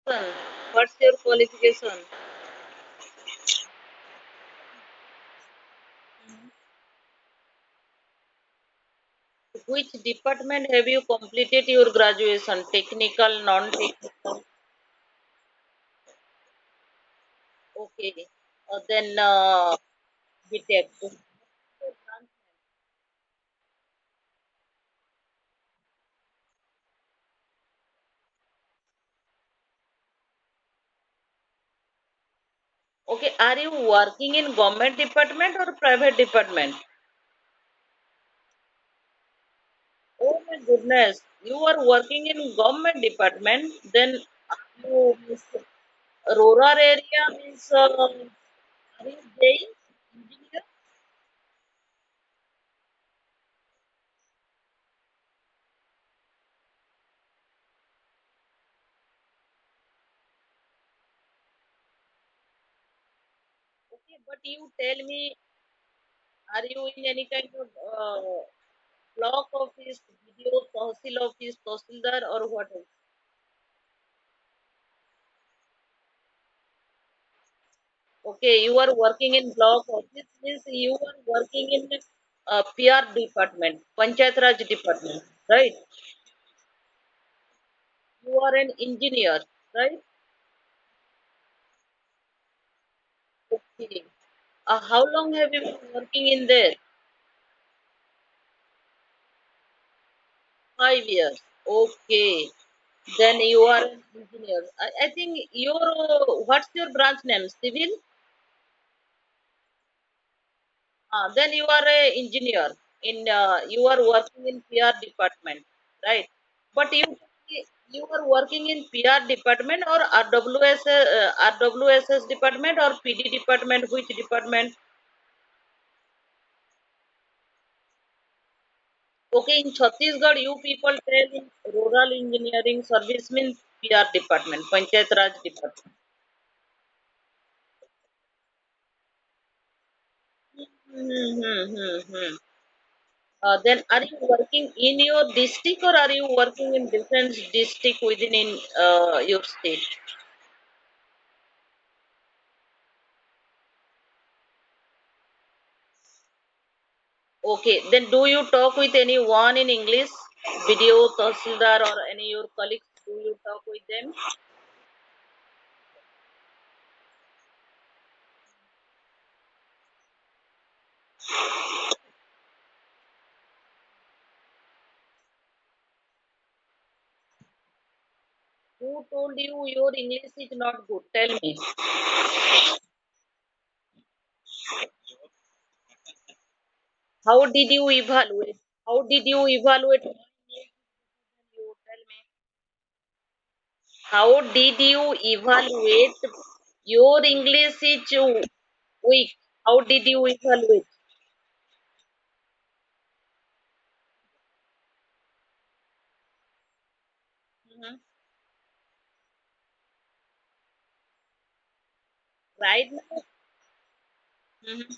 Son, what's your qualification? Which department have you completed your graduation? Technical, non-technical? Okay. Then BTech. Okay. Are you working in government department or private department? Oh my goodness. You are working in government department. Then you rural area means are you staying engineer? Okay, but you tell me, are you in any kind of block office, video, tahsil office, tahsildar, or what else? Okay, you are working in block office means you are working in PR department, Panchayat Raj department, right? You are an engineer, right? Okay. How long have you been working in there? 5 years. Okay. Then you are an engineer. I think your what's your branch name? Civil? Then you are a engineer in you are working in PR department, right? But you are working in PR department or RWSS department or PD department? Which department? Okay, in Chhattisgarh, you people tell in rural engineering service means PR department, Panchayat Raj department. Hmm, hmm, hmm, hmm. Then are you working in your district or are you working in different district within in your state? Okay, then do you talk with anyone in English? Video, Tahsildar or any your colleagues? Do you talk with them? Who told you your English is not good? Tell me. How did you evaluate? How did you evaluate my English? You tell me. How did you evaluate your English is weak? How did you evaluate? Mhm. Right now? Mhm.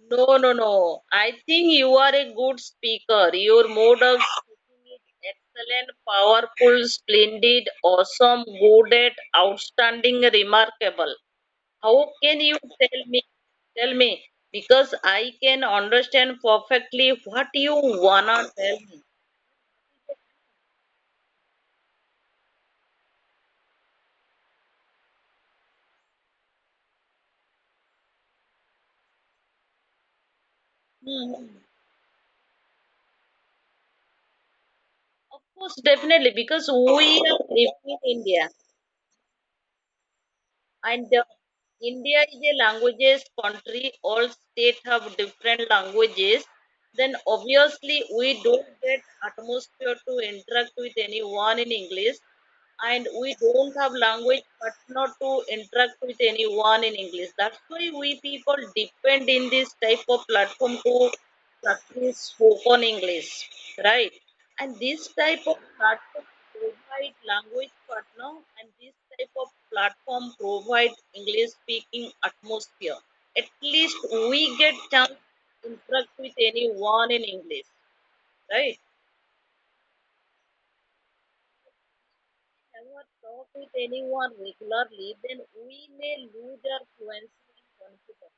No, no, no. I think you are a good speaker. Your mode of speaking is excellent, powerful, splendid, awesome, good at, outstanding, remarkable. How can you tell me? Tell me, because I can understand perfectly what you wanna tell me. Mhm. Of course, definitely, because we are living in India. And India is a languages country. All states have different languages. Then obviously we don't get atmosphere to interact with anyone in English, and we don't have language partner to interact with anyone in English. That's why we people depend in this type of platform to practice spoken English, right? And this type of platform provide language partner, and this type of platform provide English speaking atmosphere. At least we get chance to interact with anyone in English, right? never talk with anyone regularly, then we may lose our fluency and confidence.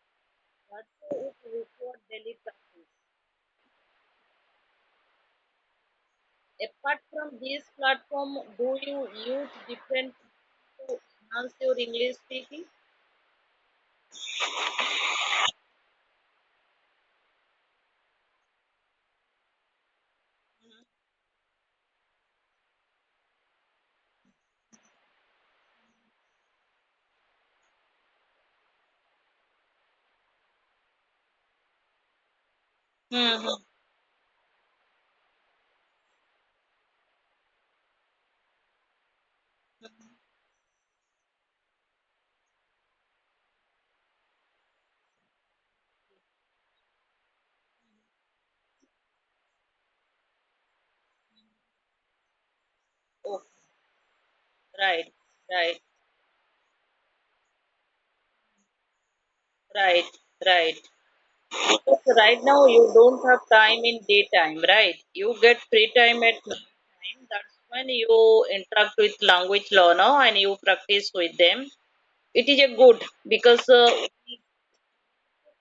That's why it requires daily practice. Apart from this platform, do you use different to enhance your English speaking? Mm-hmm. Oh, right, right, right, right. Because right now you don't have time in daytime, right? You get free time at night time. That's when you interact with language learner and you practice with them. It is a good because we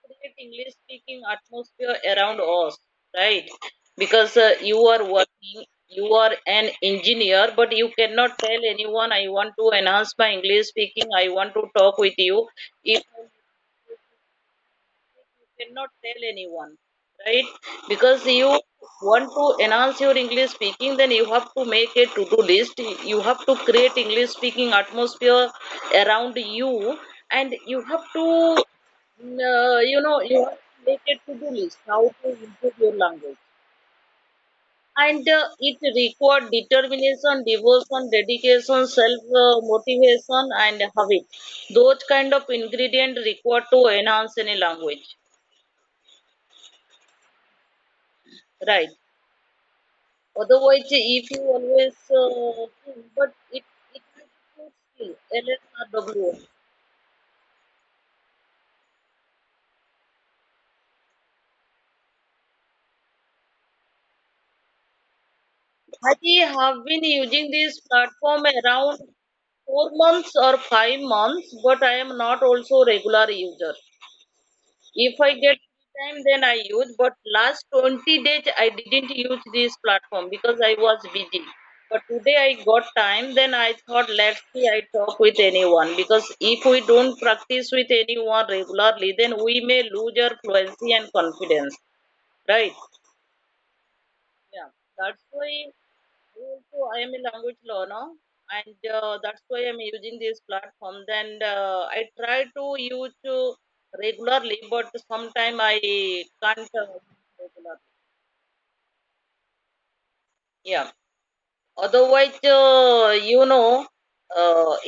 create English speaking atmosphere around us, right? Because you are working, you are an engineer, but you cannot tell anyone, I want to enhance my English speaking, I want to talk with you. If you cannot tell anyone, right? Because you want to enhance your English speaking, then you have to make a to-do list. You have to create English speaking atmosphere around you, and you have to, you have to make a to-do list how to improve your language. And it requires determination, devotion, dedication, self motivation, and habit. Those kind of ingredients required to enhance any language, right? Otherwise, if you always think, but it has a good skill, LSRW. I have been using this platform around 4 months or 5 months, but I am not also regular user. If I get free time, then I use. But last 20 days, I didn't use this platform because I was busy. But today I got time, then I thought, let's see, I talk with anyone. Because if we don't practice with anyone regularly, then we may lose our fluency and confidence. Right? Yeah. That's why also I am a language learner, and that's why I'm using this platform. Then I try to use regularly, but sometime I can't regularly. Yeah. Otherwise,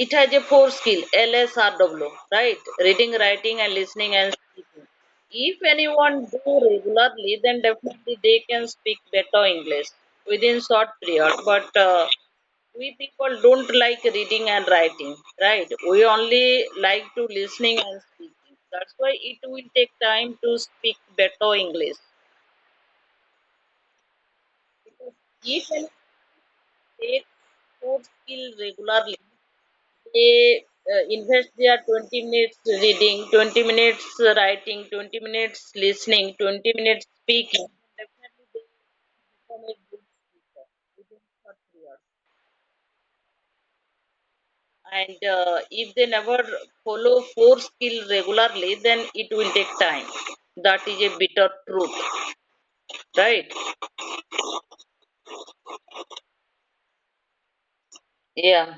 it has a four skill LSRW, right? Reading, writing, and listening and speaking. If anyone do regularly, then definitely they can speak better English within short period. But we people don't like reading and writing, right? We only like to listening and speaking. That's why it will take time to speak better English. Because if anyone takes four skill regularly, they invest their 20 minutes reading, 20 minutes writing, 20 minutes listening, 20 minutes speaking. Definitely they become a good speaker within short period. And if they never follow four skill regularly, then it will take time. That is a bitter truth, right? Yeah.